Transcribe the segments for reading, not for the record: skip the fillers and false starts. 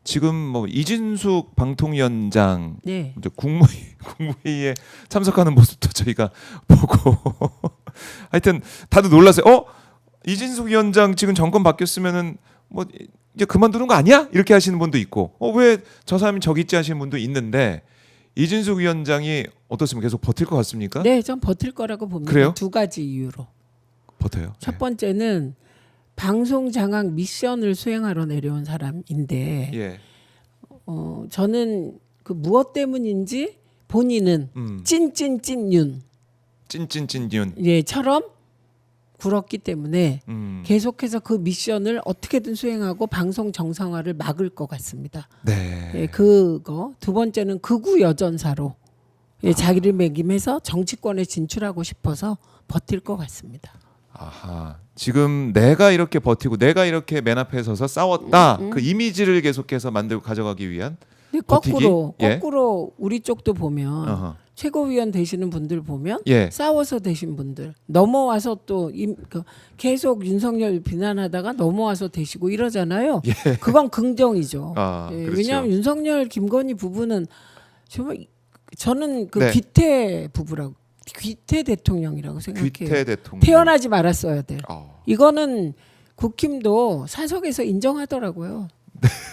지금 뭐 이진숙 방통위원장 네. 이제 국무회의에 참석하는 모습도 저희가 보고 하여튼 다들 놀랐어요. 이진숙 위원장 지금 정권 바뀌었으면은 뭐 이제 그만두는 거 아니야? 이렇게 하시는 분도 있고 왜 저 사람이 저기 있지 하시는 분도 있는데 이진숙 위원장이 어떻습니까? 계속 버틸 것 같습니까? 네, 전 버틸 거라고 봅니다. 그래요? 두 가지 이유로. 버텨요. 첫 번째는 방송 장악 미션을 수행하러 내려온 사람인데 예. 저는 그 무엇 때문인지 본인은 찐찐찐윤 찐찐찐윤. 예처럼 굴었기 때문에 음. 계속해서 그 미션을 어떻게든 수행하고 방송 정상화를 막을 것 같습니다. 네. 예, 그거 두 번째는 극우 여전사로 자기를 매김해서 정치권에 진출하고 싶어서 버틸 것 같습니다. 아하. 지금 내가 이렇게 버티고 내가 이렇게 맨 앞에 서서 싸웠다. 그 이미지를 계속해서 만들고 가져가기 위한 근데 버티기? 거꾸로 우리 쪽도 보면 어허. 최고위원 되시는 분들 보면 예. 싸워서 되신 분들 넘어와서 또 계속 윤석열 비난하다가 넘어와서 되시고 이러잖아요. 그건 긍정이죠. 그렇죠. 왜냐하면 윤석열 김건희 부부는 정말 저는 그 네. 귀태 부부라고 귀태 대통령이라고 생각해요. 귀태 대통령. 태어나지 말았어야 돼. 어. 이거는 국힘도 사석에서 인정하더라고요.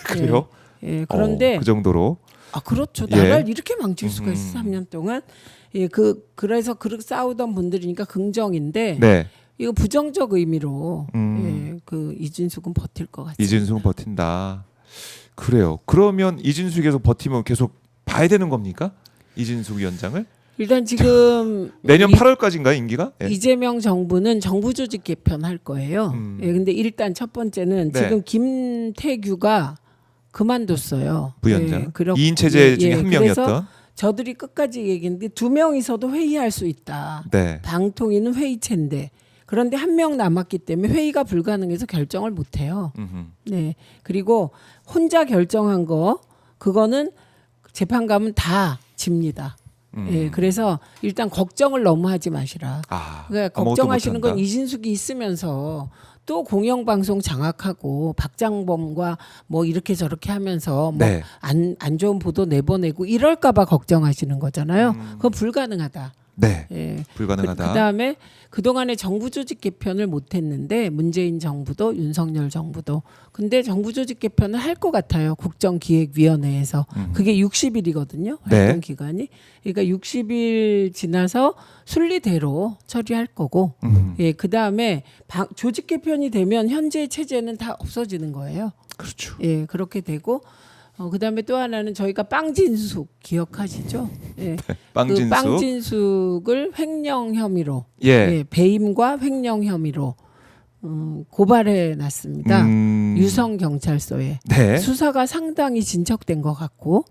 그래요? 예, 그런데 그 정도로. 그렇죠. 예. 나라를 이렇게 망칠 수가 있어 3년 동안. 예, 그래서 그렇게 싸우던 분들이니까 긍정인데 네. 이거 부정적 의미로 예, 그 이진숙은 버틸 것 같아요. 이진숙은 버틴다. 그래요. 그러면 이진숙이 계속 버티면 계속 봐야 되는 겁니까? 이진숙 위원장을? 일단 지금 내년 8월까지인가요, 임기가? 예. 이재명 정부는 정부 조직 개편할 거예요. 예, 근데 일단 첫 번째는 네. 지금 김태규가 그만뒀어요. 부위원장. 예, 2인 체제 중에 한 그래서 명이었던. 저들이 끝까지 얘기했는데 두 명이서도 회의할 수 있다. 네. 방통위는 회의체인데 그런데 한 명 남았기 때문에 회의가 불가능해서 결정을 못 해요. 네. 그리고 혼자 결정한 거 그거는 재판 가면 다 집니다. 예. 그래서 일단 걱정을 너무 하지 마시라. 그러니까 아무것도 걱정하시는 건 못한다. 이진숙이 있으면서 또 공영방송 장악하고 박장범과 뭐 이렇게 저렇게 하면서 뭐 네. 안 좋은 보도 내보내고 이럴까봐 걱정하시는 거잖아요. 그건 불가능하다. 네. 예. 불가능하다. 그다음에 그동안에 정부 조직 개편을 못했는데 문재인 정부도 윤석열 정부도 근데 정부 조직 개편을 할 것 같아요. 국정기획위원회에서 그게 60일이거든요. 네. 활동 기간이 그러니까 60일 지나서 순리대로 처리할 거고 예, 그다음에 조직 개편이 되면 현재 체제는 다 없어지는 거예요. 그렇죠. 예, 그렇게 되고 그다음에 또 하나는 저희가 빵진숙 기억하시죠? 예. 빵진숙. 그 빵진숙을 횡령 혐의로 예. 배임과 횡령 혐의로 고발해 놨습니다. 유성 경찰서에 네. 수사가 상당히 진척된 것 같고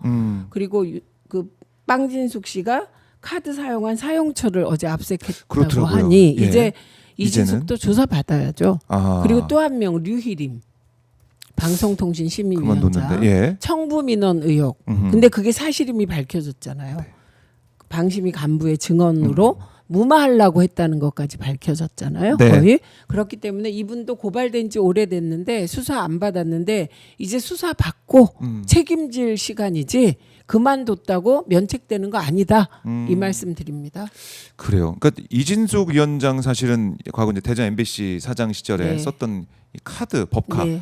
그리고 그 빵진숙 씨가 카드 사용한 사용처를 어제 압색했다고 그렇더라고요. 하니 예. 이제 이진숙도 조사 받아야죠. 그리고 또 한 명 류희림 방송통신심의위원장 그만뒀는데. 예. 청부민원 의혹. 근데 그게 사실임이 밝혀졌잖아요. 네. 방심위 간부의 증언으로 무마하려고 했다는 것까지 밝혀졌잖아요. 네. 거의. 그렇기 때문에 이분도 고발된 지 오래됐는데 수사 안 받았는데 이제 수사 받고 책임질 시간이지 그만뒀다고 면책되는 거 아니다. 이 말씀 드립니다. 그래요. 그러니까 이진숙 위원장 사실은 과거 이제 대전 MBC 사장 시절에 네. 썼던 이 카드 법카 예, 예.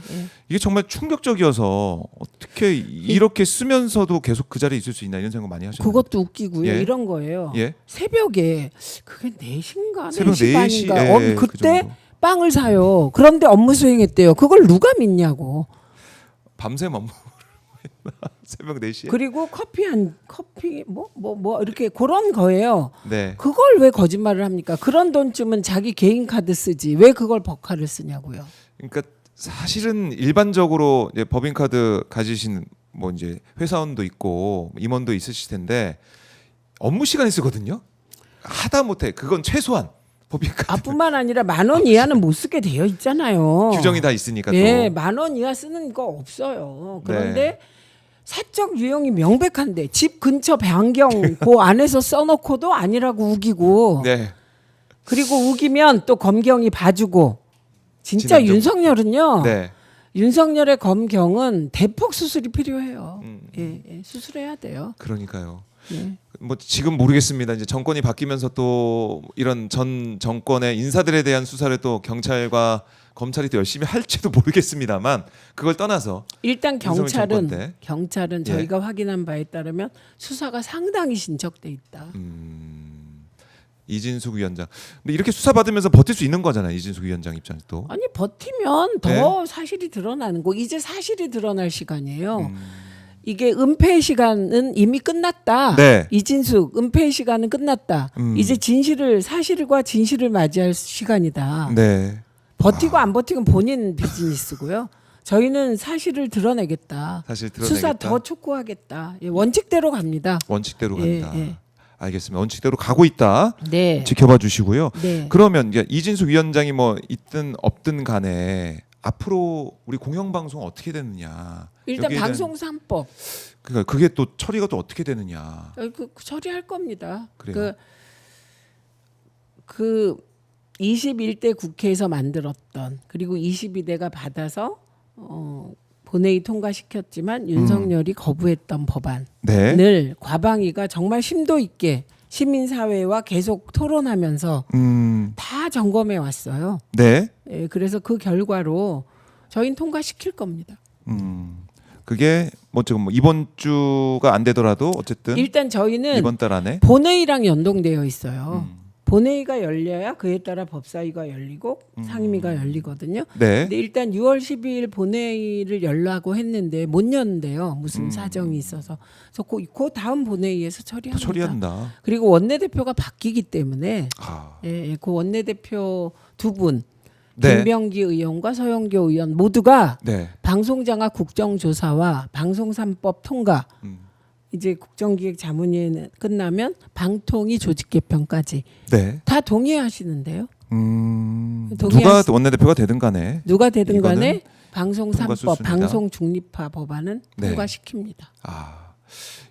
이게 정말 충격적이어서 어떻게 이렇게 쓰면서도 계속 그 자리에 있을 수 있나 이런 생각 많이 하셨나요? 그것도 웃기고요. 예. 이런 거예요. 예. 새벽에 그게 4시인가 새벽 4시 4시 반인가 예, 그 그때 정도. 빵을 사요. 그런데 업무 수행했대요. 그걸 누가 믿냐고. 밤샘 업무 새벽 4시에. 그리고 커피 뭐 이렇게 그런 거예요. 네. 그걸 왜 거짓말을 합니까? 그런 돈쯤은 자기 개인 카드 쓰지. 왜 그걸 법카를 쓰냐고요. 그러니까 사실은 일반적으로 이제 법인카드 가지신 뭐 이제 회사원도 있고 임원도 있으실 텐데 업무 시간에 쓰거든요. 하다 못해 그건 최소한 법인카드 뿐만 아니라 10,000원 이하는 못 쓰게 되어 있잖아요. 규정이 다 있으니까 네, 또. 10,000원 이하 쓰는 거 없어요. 네. 그런데 사적 유형이 명백한데 집 근처 변경 그 안에서 써놓고도 아니라고 우기고 네. 그리고 우기면 또 검경이 봐주고 진짜 진행정- 윤석열은요. 네. 윤석열의 검경은 대폭 수술이 필요해요. 예, 수술해야 돼요. 그러니까요. 예. 뭐 지금 모르겠습니다. 이제 정권이 바뀌면서 또 이런 전 정권의 인사들에 대한 수사를 또 경찰과 검찰이 또 열심히 할지도 모르겠습니다만 그걸 떠나서 일단 윤석열 정권 때. 경찰은 예. 저희가 확인한 바에 따르면 수사가 상당히 진척돼 있다. 이진숙 위원장. 근데 이렇게 수사 받으면서 버틸 수 있는 거잖아요. 이진숙 위원장 입장에서 또. 아니 버티면 더 네. 사실이 드러나는 거. 이제 사실이 드러날 시간이에요. 이게 은폐의 시간은 이미 끝났다. 네. 이진숙 은폐의 시간은 끝났다. 이제 사실과 진실을 맞이할 시간이다. 네. 버티고 안 버티고 본인 비즈니스고요. 저희는 사실을 드러내겠다. 사실 드러내겠다. 수사 더 촉구하겠다. 예, 원칙대로 갑니다. 원칙대로 예, 간다. 예. 알겠습니다. 원칙대로 가고 있다. 네. 지켜봐 주시고요. 네. 그러면 이제 이진숙 위원장이 뭐 있든 없든 간에 앞으로 우리 공영방송 어떻게 되느냐. 일단 여기에 대한- 방송 3법 그러니까 그게 또 처리가 또 어떻게 되느냐. 그 처리할 겁니다. 그래요. 그 21대 국회에서 만들었던 그리고 22대가 받아서 본회의 통과시켰지만 윤석열이 거부했던 법안을 네. 과방위가 정말 심도 있게 시민사회와 계속 토론하면서 다 점검해 왔어요. 네. 예, 그래서 그 결과로 저희는 통과시킬 겁니다. 그게 뭐 지금 뭐 이번 주가 안 되더라도 어쨌든 일단 저희는 이번 달 안에 본회의랑 연동되어 있어요. 본회의가 열려야 그에 따라 법사위가 열리고 상임위가 열리거든요. 네. 근데 일단 6월 12일 본회의를 열라고 했는데 못 열는데요. 무슨 사정이 있어서. 그래서 그 다음 본회의에서 또 처리합니다. 처리한다. 그리고 원내대표가 바뀌기 때문에 아. 예, 그 원내대표 두 분 네. 김병기 의원과 서영교 의원 모두가 네. 방송장악 국정조사와 방송 3법 통과 이제 국정기획 자문위에 끝나면 방통위 조직 개편까지 네. 다 동의하시는데요. 누가 원내대표가 되든 간에 누가 되든 이거는 간에 방송 통과 3법, 수순이다. 방송 중립화 법안은 네. 통과시킵니다. 아.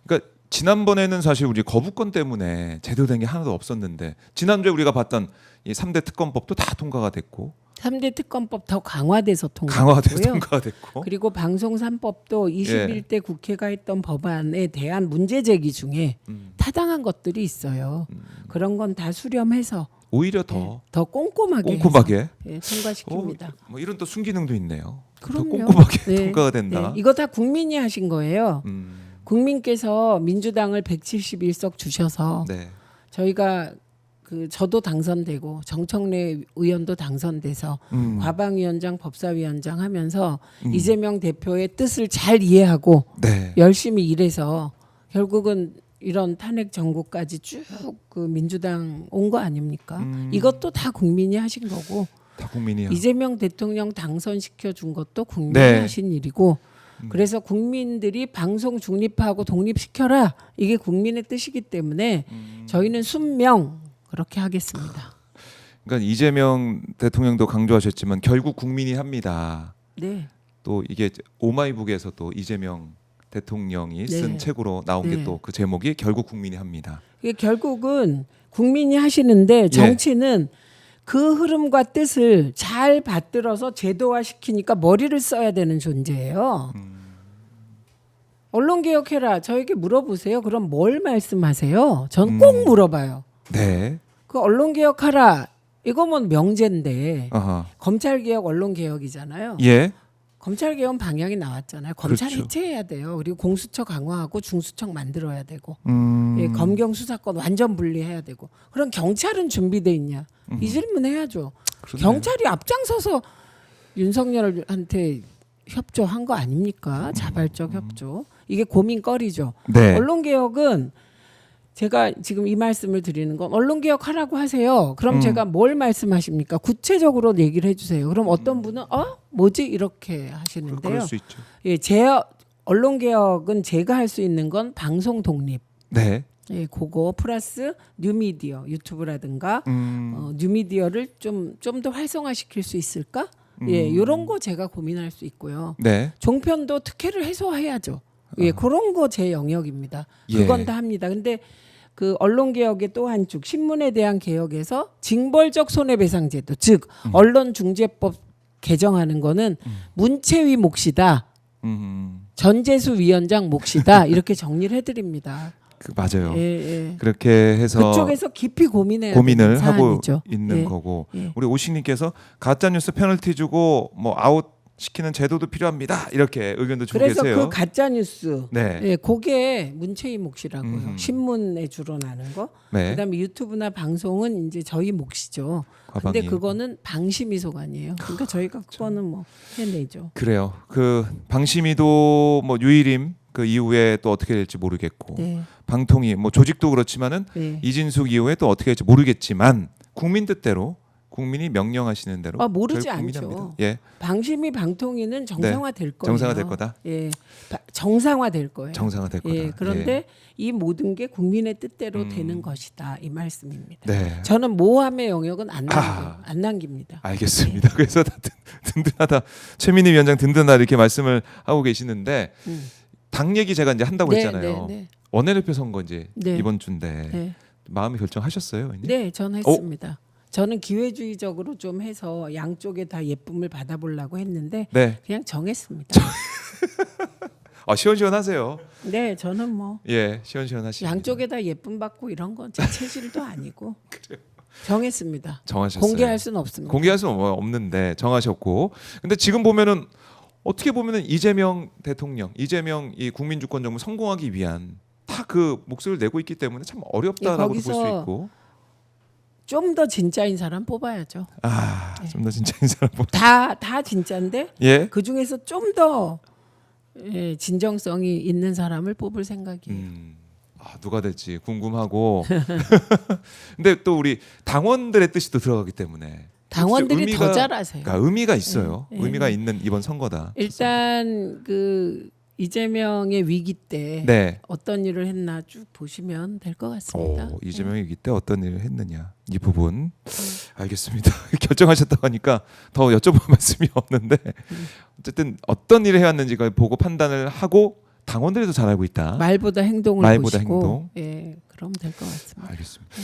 그러니까 지난번에는 사실 우리 거부권 때문에 제대로 된 게 하나도 없었는데 지난주에 우리가 봤던 이 3대 특검법도 다 통과가 됐고 3대 특검법 더 강화돼서 강화돼서 통과됐고요. 통과가 됐고 그리고 방송 3법도 21대 국회가 했던 법안에 대한 문제 제기 중에 타당한 것들이 있어요. 그런 건 다 수렴해서 오히려 더 꼼꼼하게 꼼꼼하게 해서, 통과시킵니다. 뭐 이런 또 순기능도 있네요. 그럼요. 더 꼼꼼하게 네. 통과가 된다. 네. 이거 다 국민이 하신 거예요. 음, 국민께서 민주당을 171석 주셔서 네. 저희가 저도 당선되고 정청래 의원도 당선돼서 과방위원장, 법사위원장 하면서 이재명 대표의 뜻을 잘 이해하고 네. 열심히 일해서 결국은 이런 탄핵 정국까지 쭉 그 민주당 온 거 아닙니까? 이것도 다 국민이 하신 거고 다 국민이야. 이재명 대통령 당선시켜 준 것도 국민이 네. 하신 일이고 그래서 국민들이 방송 중립화하고 독립시켜라 이게 국민의 뜻이기 때문에 저희는 순명 그렇게 하겠습니다. 그러니까 이재명 대통령도 강조하셨지만 결국 국민이 합니다. 네. 또 이게 오마이북에서 또 이재명 대통령이 쓴 네. 책으로 나온 네. 게 또 그 제목이 결국 국민이 합니다. 이게 결국은 국민이 하시는데 정치는 그 흐름과 뜻을 잘 받들어서 제도화 시키니까 머리를 써야 되는 존재예요. 언론 개혁해라. 저에게 물어보세요. 그럼 뭘 말씀하세요? 전 꼭 물어봐요. 네. 그 언론 개혁하라. 이거면 명제인데 아하. 검찰 개혁, 언론 개혁이잖아요. 예. 검찰 개혁 방향이 나왔잖아요. 검찰 그렇죠. 해체해야 돼요. 그리고 공수처 강화하고 중수청 만들어야 되고 예, 음. 검경 수사권 완전 분리해야 되고. 그럼 경찰은 준비돼 있냐? 이 질문 해야죠. 그렇네요. 경찰이 앞장서서 윤석열한테 협조한 거 아닙니까? 자발적 협조. 이게 고민거리죠. 네. 언론 개혁은 제가 지금 이 말씀을 드리는 건 언론 개혁하라고 하세요. 그럼 제가 뭘 말씀하십니까? 구체적으로 얘기를 해주세요. 그럼 어떤 분은 뭐지 이렇게 하시는데요. 그럴 수 있죠. 예, 언론 개혁은 제가 할 수 있는 건 방송 독립. 네. 예, 그거 플러스 뉴미디어 유튜브라든가 뉴미디어를 좀 더 활성화시킬 수 있을까? 예, 이런 거 제가 고민할 수 있고요. 네. 종편도 특혜를 해소해야죠. 예, 그런 거 제 영역입니다. 그건 예. 다 합니다. 근데 그 언론 개혁의 또 한 축 신문에 대한 개혁에서 징벌적 손해배상제도 즉 언론중재법 개정하는 거는 문채위 몫이다. 음. 전재수 위원장 몫이다. 이렇게 정리를 해드립니다. 맞아요. 예. 그렇게 해서 그쪽에서 깊이 고민을 하고 있는 예. 거고 예. 우리 오식님께서 가짜 뉴스 페널티 주고 뭐 아웃 시키는 제도도 필요합니다. 이렇게 의견도 주고 그래서 계세요. 그 가짜 뉴스, 네. 예, 그게 문체위 몫이라고요. 음흠. 신문에 주로 나는 거. 네. 그다음에 유튜브나 방송은 이제 저희 몫이죠. 과방위. 근데 그거는 방심위소관이에요. 그러니까 저희가 그거는 뭐 해내죠. 그래요. 그 방심위도 뭐 유일임 그 이후에 또 어떻게 될지 모르겠고 네. 방통위 뭐 조직도 그렇지만은 네. 이진숙 이후에 또 어떻게 될지 모르겠지만 국민 뜻대로 국민이 명령하시는 대로 모르지 저희 국민이 않죠. 합니다. 예. 방심위 방통위는 정상화될 거예요. 정상화될 거다. 예, 정상화될 거예요. 정상화될 거다. 예, 그런데 예. 이 모든 게 국민의 뜻대로 되는 것이다 이 말씀입니다. 네. 저는 모함의 영역은 안 아. 남깁니다. 알겠습니다. 그래서 다 든든하다. 최민희 위원장 든든하다 이렇게 말씀을 하고 계시는데 당 얘기 제가 이제 한다고 했잖아요. 네. 원내대표 선거 이제 네. 이번 주인데 네. 마음이 결정하셨어요? 의원님? 네, 저는 했습니다. 저는 기회주의적으로 좀 해서 양쪽에 다 예쁨을 받아보려고 했는데 네. 그냥 정했습니다. 시원시원하세요. 네, 저는 뭐 예, 시원시원하시죠. 양쪽에 다 예쁨 받고 이런 건 제 체질도 아니고 정했습니다. 정하셨어요. 공개할 수는 없습니다. 공개할 수는 없는데 정하셨고. 근데 지금 보면은 어떻게 보면은 이재명 대통령, 이재명 이 국민주권 정부 성공하기 위한 다 그 목소리를 내고 있기 때문에 참 어렵다라고 볼 수 거기서 있고. 좀 더 진짜인 사람 뽑아야죠. 좀 더 진짜 인사를 다 진짜인데 예. 그 중에서 좀 더 진정성이 있는 사람을 뽑을 생각이에요. 누가 될지 궁금하고. 근데 또 우리 당원들의 뜻이 또 들어가기 때문에 당원들이 더 잘하세요. 그러니까 의미가 있어요. 네. 의미가 있는 이번 선거다. 일단 그 이재명의 위기 때 네. 어떤 일을 했나 쭉 보시면 될 것 같습니다. 이재명이 이때 어떤 일을 했느냐 이 부분 알겠습니다. 결정하셨다고 하니까 더 여쭤볼 말씀이 없는데 어쨌든 어떤 일을 해왔는지가 보고 판단을 하고 당원들이 더 잘 알고 있다. 말보다 행동을 말보다 보시고 행동. 예, 그럼 될 것 같습니다. 알겠습니다.